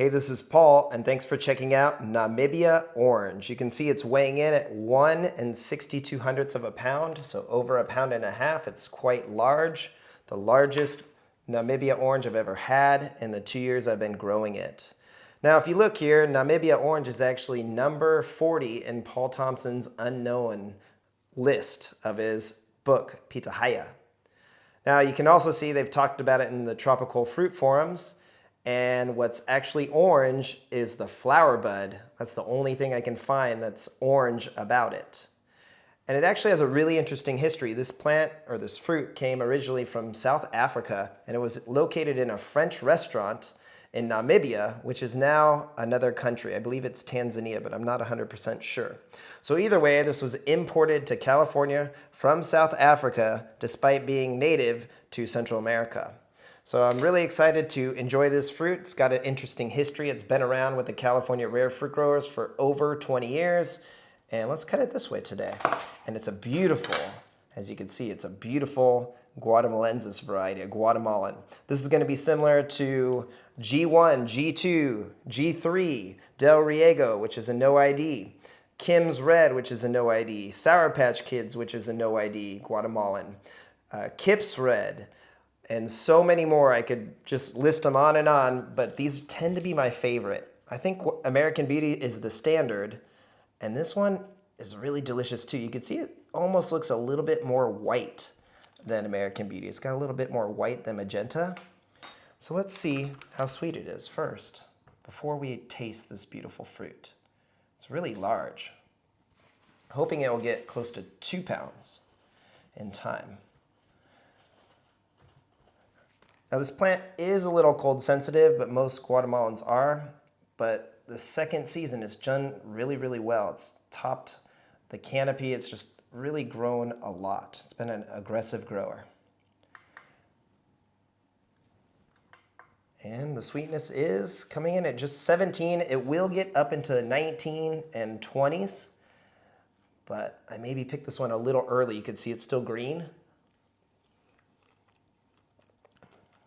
Hey, this is Paul, and thanks for checking out Namibia orange. You can see it's weighing in at 1 62/100 of a pound, so over a pound and a half. It's quite large, the largest Namibia orange I've ever had in the 2 years I've been growing it. Now, if you look here, Namibia orange is actually number 40 in Paul Thompson's unknown list of his book, Pitahaya. Now, you can also see they've talked about it in the tropical fruit forums. And what's actually orange is the flower bud. That's the only thing I can find that's orange about it. And it actually has a really interesting history. This plant, or this fruit, came originally from South Africa, and it was located in a French restaurant in Namibia, which is now another country. I believe it's Tanzania, but I'm not 100% sure. So either way, this was imported to California from South Africa, despite being native to Central America. So I'm really excited to enjoy this fruit. It's got an interesting history. It's been around with the California rare fruit growers for over 20 years. And let's cut it this way today. And it's a beautiful, as you can see, it's a beautiful Guatemalensis variety, a Guatemalan. This is going to be similar to G1, G2, G3, Del Riego, which is a no ID, Kim's Red, which is a no ID, Sour Patch Kids, which is a no ID, Guatemalan, Kip's Red, and so many more. I could just list them on, but these tend to be my favorite. I think American Beauty is the standard, and this one is really delicious too. You can see it almost looks a little bit more white than American Beauty. It's got a little bit more white than magenta. So let's see how sweet it is first, before we taste this beautiful fruit. It's really large. Hoping it will get close to 2 pounds in time. Now this plant is a little cold sensitive, but most Guatemalans are. But the second season has done really, really well. It's topped the canopy. It's just really grown a lot. It's been an aggressive grower. And the sweetness is coming in at just 17. It will get up into 19 and 20s, but I maybe picked this one a little early. You can see it's still green.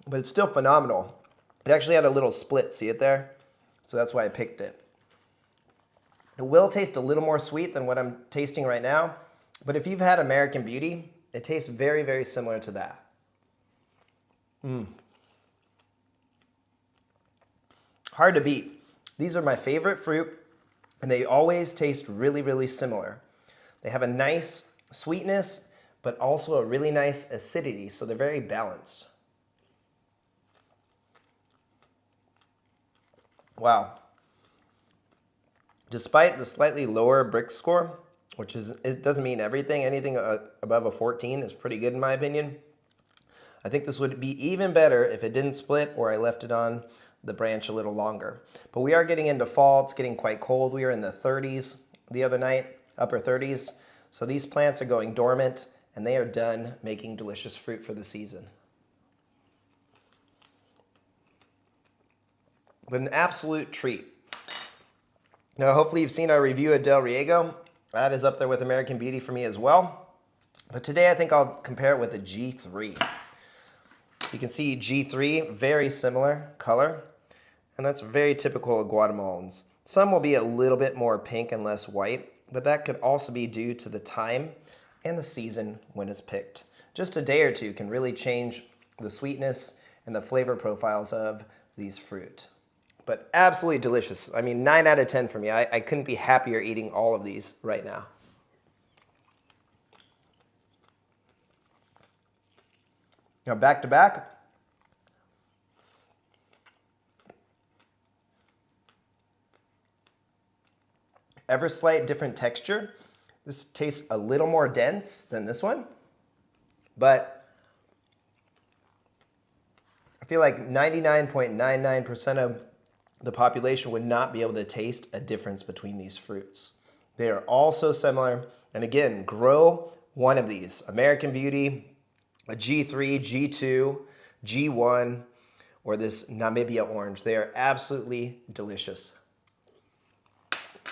But it's still phenomenal. It actually had a little split, see it there? So that's why I picked it. It will taste a little more sweet than what I'm tasting right now, but if you've had American Beauty, it tastes very, very similar to that. Hard to beat. These are my favorite fruit, and they always taste really, really similar. They have a nice sweetness, but also a really nice acidity, so they're very balanced. Wow. Despite the slightly lower brick score, which is, it doesn't mean everything. Anything above a 14 is pretty good in my opinion. I think this would be even better if it didn't split or I left it on the branch a little longer. But we are getting into fall. It's getting quite cold. We were in the 30s the other night, upper 30s. So these plants are going dormant and they are done making delicious fruit for the season. But an absolute treat. Now, hopefully you've seen our review of Del Riego. That is up there with American Beauty for me as well. But today I think I'll compare it with a G3. So you can see G3, very similar color. And that's very typical of Guatemalans. Some will be a little bit more pink and less white, but that could also be due to the time and the season when it's picked. Just a day or two can really change the sweetness and the flavor profiles of these fruit. But absolutely delicious. I mean, 9 out of 10 for me. I couldn't be happier eating all of these right now. Now back to back. Ever slight different texture. This tastes a little more dense than this one, but I feel like 99.99% of the population would not be able to taste a difference between these fruits. They are all so similar. And again, grow one of these. American Beauty, a G3, G2, G1, or this Namibia orange. They are absolutely delicious.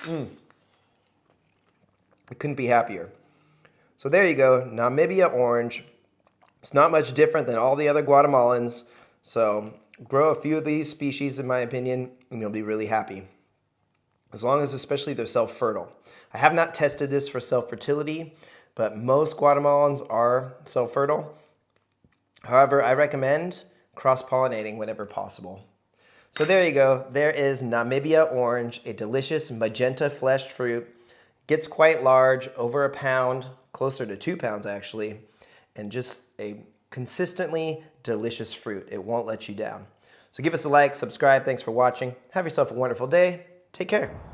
I couldn't be happier. So there you go, Namibia orange. It's not much different than all the other Guatemalans. So Grow a few of these species, in my opinion, and you'll be really happy. As long as especially they're self-fertile. I have not tested this for self-fertility, but most Guatemalans are self-fertile. However, I recommend cross-pollinating whenever possible. So there you go. There is Namibia orange, a delicious magenta fleshed fruit. Gets quite large, over a pound, closer to 2 pounds actually, and just a consistently delicious fruit. It won't let you down. So give us a like, subscribe. Thanks for watching. Have yourself a wonderful day. Take care.